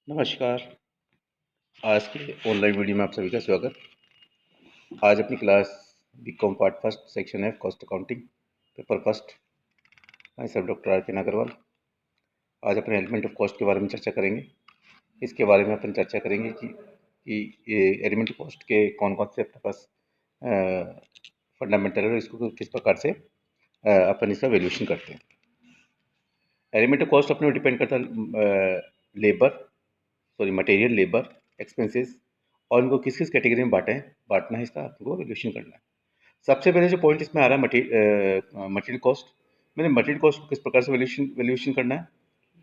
नमस्कार। आज के ऑनलाइन वीडियो में आप सभी का स्वागत। आज अपनी class BCom part first section है कॉस्ट अकाउंटिंग पेपर फर्स्ट। मैं sir doctor R K Agarwal. आज अपने एलिमेंट ऑफ कॉस्ट के बारे में चर्चा करेंगे। इसके बारे में अपन चर्चा करेंगे कि ये एलिमेंट ऑफ कॉस्ट के कौन कौन से अपने पास फंडामेंटल है, इसको किस प्रकार से अपन इसका वैल्यूएशन करते हैं। एलिमेंट ऑफ कॉस्ट अपने डिपेंड करता है मटेरियल, लेबर, एक्सपेंसेस और इनको किस किस कैटेगरी में बांटना है, इसका आपको वैल्यूएशन करना है। सबसे पहले जो पॉइंट इसमें आ रहा है मटेरियल कॉस्ट। मैंने मटेरियल कॉस्ट को किस प्रकार से वैल्यूएशन करना है,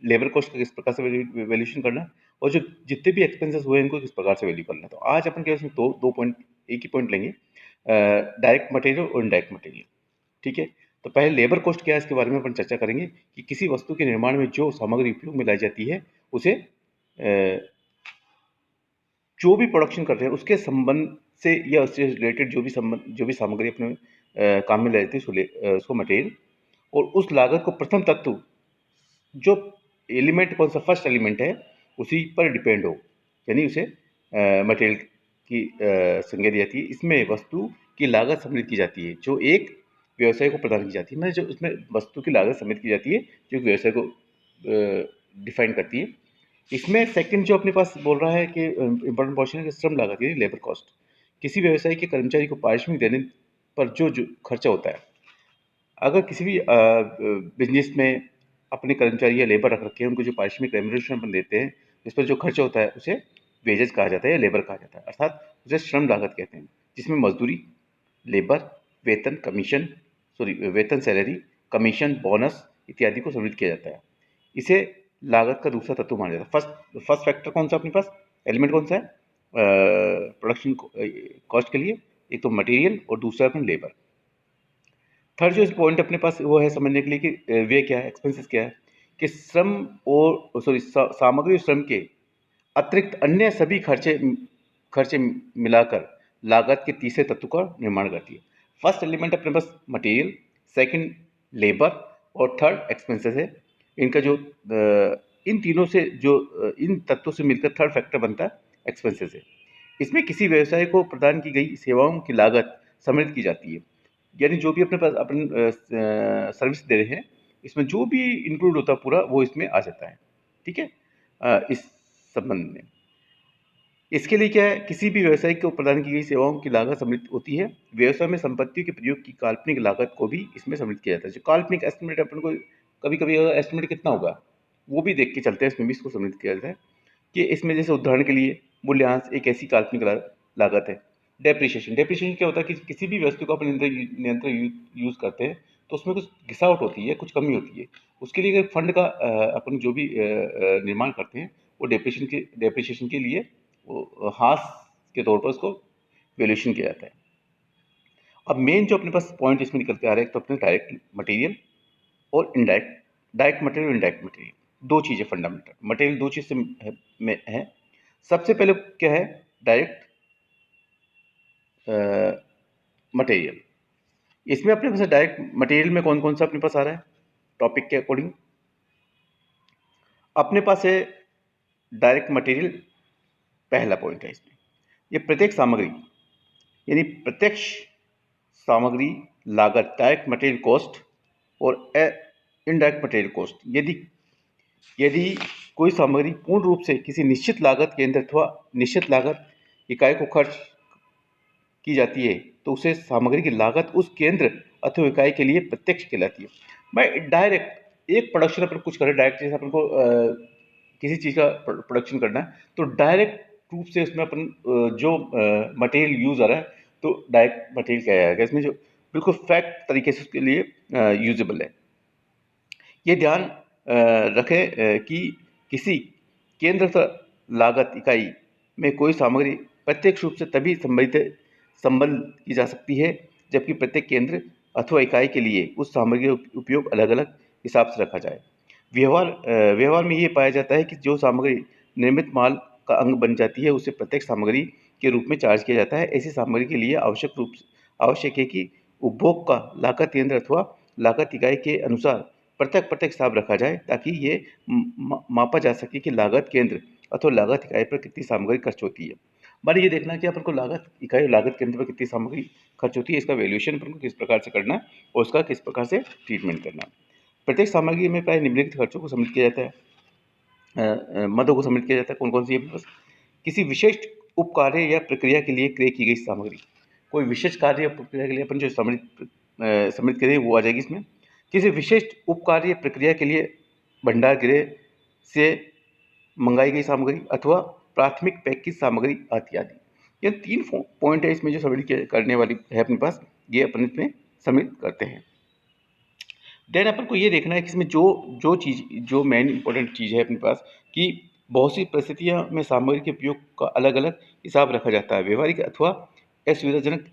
लेबर कॉस्ट को किस प्रकार से वैल्यूएशन करना है, और जो जितने भी एक्सपेंसेस हुए इनको किस प्रकार से वैल्यू करना है। तो आज अपन केवल इसमें दो पॉइंट, एक ही पॉइंट लेंगे, डायरेक्ट मटेरियल और इनडायरेक्ट मटेरियल। ठीक है। तो पहले लेबर कॉस्ट क्या है, इसके बारे में अपन चर्चा करेंगे कि किसी वस्तु के निर्माण में जो सामग्री उपयोग में लाई जाती है उसे जो भी प्रोडक्शन कर रहे हैं उसके संबंध से या उससे रिलेटेड जो भी सामग्री अपने काम में लाई जाती है उसको मटेरियल, और उस लागत को प्रथम तत्व जो एलिमेंट कौन सा फर्स्ट एलिमेंट है उसी पर डिपेंड हो, यानी उसे मटेरियल की संज्ञा दी जाती है। इसमें वस्तु की लागत सम्मिलित की जाती है जो एक व्यवसाय को प्रदान की जाती है। मतलब जो उसमें वस्तु की लागत सम्मिलित की जाती है जो एक व्यवसाय को डिफाइन करती है। इसमें सेकंड जो अपने पास बोल रहा है कि इंपॉर्टेंट पोर्शन है कि श्रम लागत, यानी लेबर कॉस्ट। किसी व्यवसाय के कर्मचारी को पारिश्रमिक देने पर जो खर्चा होता है, अगर किसी भी बिजनेस में अपने कर्मचारी या लेबर रख रखे हैं, उनको जो पारिश्रमिक रेम्युनरेशन अपन देते हैं, इस पर जो खर्चा होता है उसे वेजेस कहा जाता है या लेबर कहा जाता है, अर्थात उसे श्रम लागत कहते हैं, जिसमें मजदूरी, लेबर, वेतन, वेतन, सैलरी, कमीशन, बोनस इत्यादि को सम्मिलित किया जाता है। इसे लागत का दूसरा तत्व माना जाता है। फर्स्ट फैक्टर कौन सा अपने पास, एलिमेंट कौन सा है प्रोडक्शन कॉस्ट के लिए, एक तो मटेरियल और दूसरा अपना लेबर। थर्ड जो पॉइंट अपने पास वो है समझने के लिए कि वे क्या है, एक्सपेंसेस क्या है, कि श्रम और सामग्री और श्रम के अतिरिक्त अन्य सभी खर्चे मिलाकर लागत के तीसरे तत्व का निर्माण करती है। फर्स्ट एलिमेंट अपने पास मटेरियल, सेकंड लेबर और थर्ड एक्सपेंसेस है। इनका जो इन तीनों से जो इन तत्वों से मिलकर थर्ड फैक्टर बनता है एक्सपेंसेस है। इसमें किसी व्यवसाय को प्रदान की गई सेवाओं की लागत सम्मिलित की जाती है, यानी जो भी अपने पास अपन सर्विस दे रहे हैं इसमें जो भी इंक्लूड होता है पूरा वो इसमें आ जाता है। ठीक है। इस संबंध में इसके लिए क्या है, किसी भी व्यवसाय को प्रदान की गई सेवाओं की लागत सम्मिलित होती है। व्यवसाय में संपत्तियों के प्रयोग की काल्पनिक लागत को भी इसमें सम्मिलित किया जाता है। जो काल्पनिक एस्टिमेट अपन को कभी कभी एस्टिमेट कितना होगा वो भी देख के चलते हैं, इसमें भी इसको सम्मिलित किया जाता है। कि इसमें जैसे उदाहरण के लिए मूल्यांश एक ऐसी काल्पनिक लागत है। डेप्रिसिएशन क्या होता है कि किसी भी वस्तु को अपन निरंतर यूज करते हैं तो उसमें कुछ घिसावट होती है, कुछ कमी होती है। उसके लिए फंड का अपन जो भी निर्माण करते हैं वो डेप्रिसिएशन के लिए वो हास के तौर पर उसको वैल्यूएशन किया जाता है। अब मेन जो अपने पास पॉइंट इसमें निकलते आ रहे हैं तो अपने डायरेक्ट मटेरियल और डायरेक्ट मटेरियल और इनडायरेक्ट मटेरियल, दो चीज़ें फंडामेंटल। मटेरियल दो चीज़ से में है। सबसे पहले क्या है, डायरेक्ट मटेरियल। इसमें अपने पास डायरेक्ट मटेरियल में कौन कौन सा अपने पास आ रहा है टॉपिक के अकॉर्डिंग। अपने पास है डायरेक्ट मटेरियल, पहला पॉइंट है इसमें, ये प्रत्येक सामग्री यानी प्रत्यक्ष सामग्री लागत डायरेक्ट मटेरियल कॉस्ट और इनडायरेक्ट मटेरियल कॉस्ट। यदि कोई सामग्री पूर्ण रूप से किसी निश्चित लागत केंद्र अथवा निश्चित लागत इकाई को खर्च की जाती है तो उसे सामग्री की लागत उस केंद्र अथवा इकाई के लिए प्रत्यक्ष कहलाती है। मैं डायरेक्ट एक प्रोडक्शन अपन कुछ करें, डायरेक्ट जैसे अपन को किसी चीज़ का प्रोडक्शन करना है तो डायरेक्ट रूप से उसमें अपन जो मटेरियल यूज आ रहा है तो डायरेक्ट मटेरियल क्या आएगा, इसमें जो बिल्कुल फैक्ट तरीके से उसके लिए यूजेबल है। ये ध्यान रखें कि किसी केंद्र लागत इकाई में कोई सामग्री प्रत्यक्ष रूप से तभी संबंध की जा सकती है जबकि प्रत्येक केंद्र अथवा इकाई के लिए उस सामग्री का उपयोग अलग अलग हिसाब से रखा जाए। व्यवहार में ये पाया जाता है कि जो सामग्री निर्मित माल का अंग बन जाती है उसे प्रत्येक सामग्री के रूप में चार्ज किया जाता है। ऐसी सामग्री के लिए आवश्यक है कि उपभोग का लागत केंद्र अथवा लागत इकाई के अनुसार प्रत्येक हिसाब रखा जाए ताकि ये मापा जा सके कि लागत केंद्र अथवा लागत इकाई पर कितनी सामग्री खर्च होती है। हमारे ये देखना है कि अपन को लागत इकाई और लागत केंद्र पर कितनी सामग्री खर्च होती है, इसका वैल्यूएशन अपन को किस प्रकार से करना है और उसका किस प्रकार से ट्रीटमेंट करना है। प्रत्येक सामग्री में प्राय निम्नलिखित खर्चों को सम्मिलित किया जाता है, मदों को सम्मिलित किया जाता है। कौन कौन सी है? बस किसी विशिष्ट उपकार्य या प्रक्रिया के लिए क्रय की गई सामग्री, कोई विशेष कार्य या प्रक्रिया के लिए अपन जो सम्मिलित करें वो आ जाएगी इसमें। किसी विशिष्ट उपकार्य या प्रक्रिया के लिए भंडार गृह से मंगाई गई सामग्री अथवा प्राथमिक पैकेज सामग्री इत्यादि। ये 3 पॉइंट है इसमें जो सम्मिलित करने वाली है अपने पास, ये अपन इसमें सम्मिलित करते हैं। देन अपन को ये देखना है कि इसमें जो मेन इंपॉर्टेंट चीज़ है अपने पास कि बहुत सी परिस्थितियों में सामग्री के उपयोग का अलग अलग हिसाब रखा जाता है, व्यवहारिक अथवा असुविधाजनक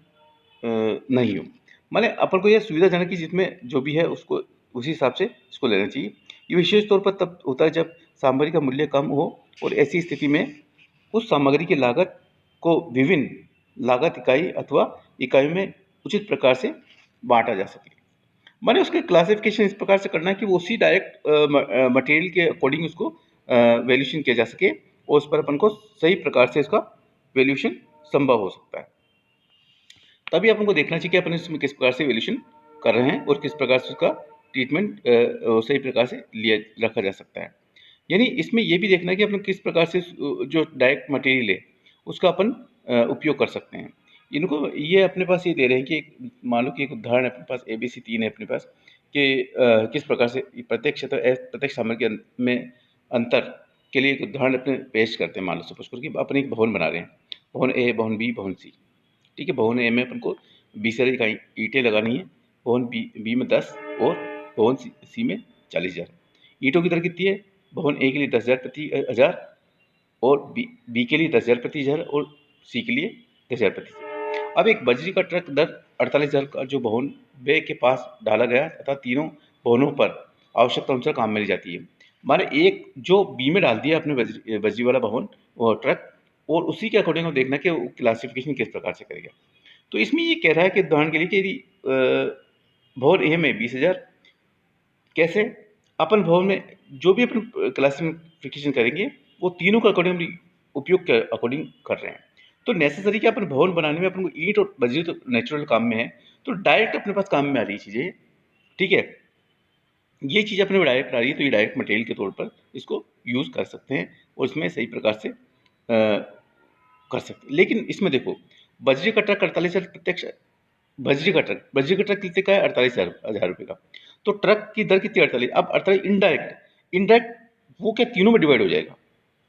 नहीं हो। माने अपन को यह सुविधाजनक की जिसमें जो भी है उसको उसी हिसाब से इसको लेना चाहिए। ये विशेष तौर पर तब होता है जब सामग्री का मूल्य कम हो और ऐसी स्थिति में उस सामग्री की लागत को विभिन्न लागत इकाई अथवा इकाइयों में उचित प्रकार से बांटा जा सके। माने उसके क्लासिफिकेशन इस प्रकार से करना है कि वो उसी डायरेक्ट मटेरियल के अकॉर्डिंग उसको वैल्यूएशन किया जा सके और उस पर अपन को सही प्रकार से इसका वैल्यूएशन संभव हो सकता है। तभी अपन को देखना चाहिए कि अपन इसमें किस प्रकार से वैल्यूएशन कर रहे हैं और किस प्रकार से उसका ट्रीटमेंट सही प्रकार से लिया रखा जा सकता है। यानी इसमें ये भी देखना है कि अपन किस प्रकार से जो डायरेक्ट मटेरियल है उसका अपन उपयोग कर सकते हैं। इनको ये अपने पास ये दे रहे हैं कि मान लो कि एक उदाहरण अपने पास ABC 3 है अपने पास कि किस प्रकार से प्रत्यक्ष प्रत्यक्ष सामग्री में अंतर के लिए एक उदाहरण अपने पेश करते हैं। मान लो सपोज करो कि अपन एक भवन बना रहे हैं, भवन A, भवन B, भवन C। ठीक है, भवन A में अपन को 20,000 इकाई ईंटें लगानी है, भवन बी में 10 और भवन सी में 40,000। ईंटों की दर कितनी है? भवन A के लिए 10,000 प्रति हज़ार और बी के लिए 10,000 प्रति हज़ार और सी के लिए 10,000 प्रति हज़ार। अब एक बजरी का ट्रक दर 48,000 का जो भवन बे के पास डाला गया तथा तीनों भवनों पर आवश्यकता अनुसार काम में ली जाती है। माने एक जो बी में डाल दिया अपने बजरी वाला भवन और ट्रक, और उसी के अकॉर्डिंग हम देखना कि क्लासिफिकेशन किस प्रकार से करेगा। तो इसमें ये कह रहा है कि उदाहरण के लिए कि यदि भवन ए में 20,000, कैसे अपन भवन में जो भी अपन क्लासिफिकेशन करेंगे वो तीनों का अकॉर्डिंग उपयोग के अकॉर्डिंग कर रहे हैं। तो नेसेसरी कि अपन भवन बनाने में अपन को ईंट और बजरी तो नेचुरल काम में है, तो डायरेक्ट अपने पास काम में आ रही चीज़ें। ठीक है, ये चीज़ अपने डायरेक्ट आ रही है तो ये डायरेक्ट मटेरियल के तौर पर इसको यूज़ कर सकते हैं और इसमें सही प्रकार से कर सकते हैं। लेकिन इसमें देखो बजरी का ट्रक 48,000 प्रत्यक्ष, बजरी का ट्रक कितने का है? 48,000 रुपये का। तो ट्रक की दर कितनी? 48। अब 48 इनडायरेक्ट वो क्या तीनों में डिवाइड हो जाएगा।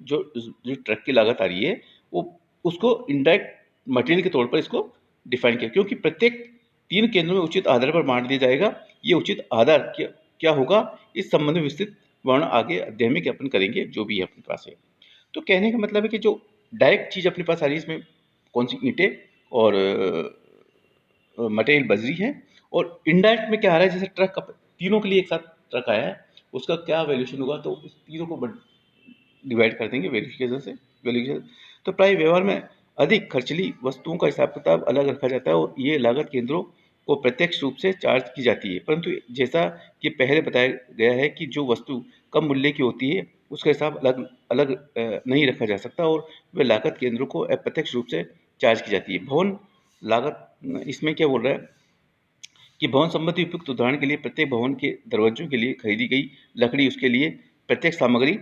जो ट्रक की लागत आ रही है वो उसको इनडायरेक्ट मटेरियल के तौर पर इसको डिफाइन किया, क्योंकि प्रत्येक 3 केंद्रों में उचित आधार पर बांट दिया जाएगा। ये उचित आधार क्या होगा इस संबंध में विस्तृत वर्णन आगे अध्याय में ज्ञापन करेंगे जो भी है अपने पास है। तो कहने का मतलब है कि जो डायरेक्ट चीज़ अपने पास आ रही है इसमें कौन सी? ईंटें और मटेरियल बजरी है। और इनडायरेक्ट में क्या आ रहा है? जैसे ट्रक तीनों के लिए एक साथ ट्रक आया है, उसका क्या वैल्यूएशन होगा? तो इस तीनों को डिवाइड कर देंगे वैल्यूएशन। तो प्राय व्यवहार में अधिक खर्चीली वस्तुओं का हिसाब किताब अलग रखा जाता है और ये लागत केंद्रों को प्रत्यक्ष रूप से चार्ज की जाती है। परंतु जैसा कि पहले बताया गया है कि जो वस्तु कम मूल्य की होती है उसका हिसाब अलग अलग नहीं रखा जा सकता और वे लागत केंद्रों को अप्रत्यक्ष रूप से चार्ज की जाती है। भवन लागत इसमें क्या बोल रहा है कि भवन संबंधी उपयुक्त उदाहरण के लिए प्रत्येक भवन के दरवाजों के लिए खरीदी गई लकड़ी उसके लिए प्रत्येक सामग्री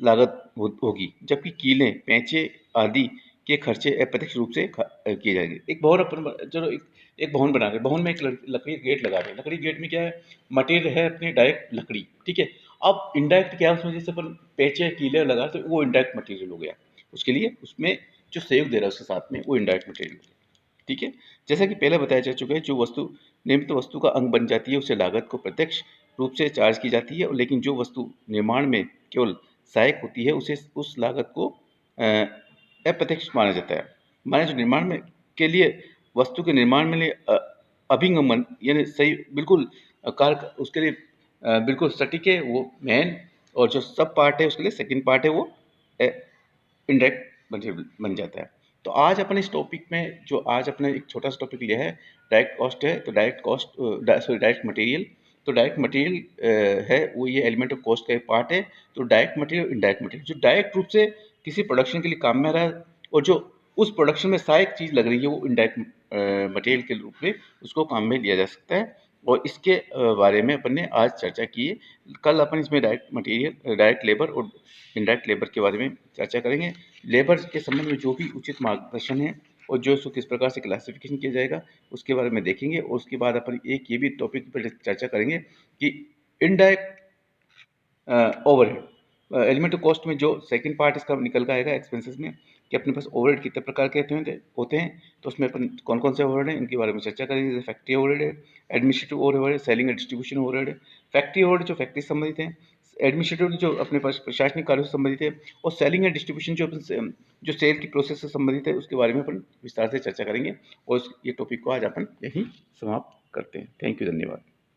लागत होगी, जबकि कीलें, पेंचे आदि के खर्चे अप्रत्यक्ष रूप से किए जाएंगे। एक भवन अपन चलो एक भवन बना रहे, भवन में एक लकड़ी गेट लगा रहे हैं। लकड़ी गेट में क्या है? मटेरियल है अपनी डायरेक्ट लकड़ी। ठीक है, अब इनडायरेक्ट क्या है उसमें? जैसे अपन पेंचे कीले लगा तो वो इनडायरेक्ट मटेरियल हो गया, उसके लिए उसमें जो सहयोग दे रहा है उसके साथ में वो इनडायरेक्ट मटेरियल हो गया। ठीक है, जैसा कि पहले बताया जा चुका है जो वस्तु निर्मित वस्तु का अंग बन जाती है उसे लागत को प्रत्यक्ष रूप से चार्ज की जाती है, लेकिन जो वस्तु निर्माण में केवल सहायक होती है उसे उस लागत को अप्रत्यक्ष माना जाता है। माने जो निर्माण में के लिए वस्तु के निर्माण में लिए अभिगमन यानी सही बिल्कुल कार्य उसके लिए बिल्कुल सटीक है वो मेन, और जो सब पार्ट है उसके लिए सेकंड पार्ट है वो इनडायरेक्ट बन जाता है। तो आज अपन इस टॉपिक में जो आज अपने एक छोटा सा टॉपिक लिया है डायरेक्ट कॉस्ट है, तो डायरेक्ट कॉस्ट डायरेक्ट मटेरियल तो डायरेक्ट मटेरियल है वो ये एलिमेंट ऑफ कॉस्ट का एक पार्ट है। तो डायरेक्ट मटेरियल और इनडायरेक्ट मटेरियल जो डायरेक्ट रूप से किसी प्रोडक्शन के लिए काम में आ रहा है और जो उस प्रोडक्शन में सहायक चीज़ लग रही है वो इनडायरेक्ट मटेरियल के रूप में उसको काम में लिया जा सकता है। और इसके बारे में अपन ने आज चर्चा की है। कल अपन इसमें डायरेक्ट मटेरियल, डायरेक्ट लेबर और इनडायरेक्ट लेबर के बारे में चर्चा करेंगे। लेबर के संबंध में जो भी उचित मार्गदर्शन है और जो इसको किस प्रकार से क्लासिफिकेशन किया जाएगा उसके बारे में देखेंगे। और उसके बाद अपन एक ये भी टॉपिक पर चर्चा करेंगे कि indirect overhead element of cost में जो सेकंड पार्ट इसका निकल का आएगा एक्सपेंसेस में कि अपने पास ओवरहेड कितने प्रकार के होते हैं। तो उसमें अपन कौन कौन से ओवरहेड हैं इनके बारे में चर्चा करेंगे। जैसे फैक्ट्री ओवरहेड है, एडमिनिस्ट्रेटिव ओवरहेड है, सेलिंग एंड डिस्ट्रीब्यूशन ओवरहेड है। फैक्ट्री ओवरहेड जो फैक्ट्री से संबंधित है, एडमिनिस्ट्रेटिव जो अपने पास प्रशासनिक कार्यों से संबंधित है, और सेलिंग एंड डिस्ट्रीब्यूशन जो सेल की प्रोसेस से संबंधित है उसके बारे में अपन विस्तार से चर्चा करेंगे। और ये टॉपिक को आज अपन यहीं समाप्त करते हैं। थैंक यू, धन्यवाद।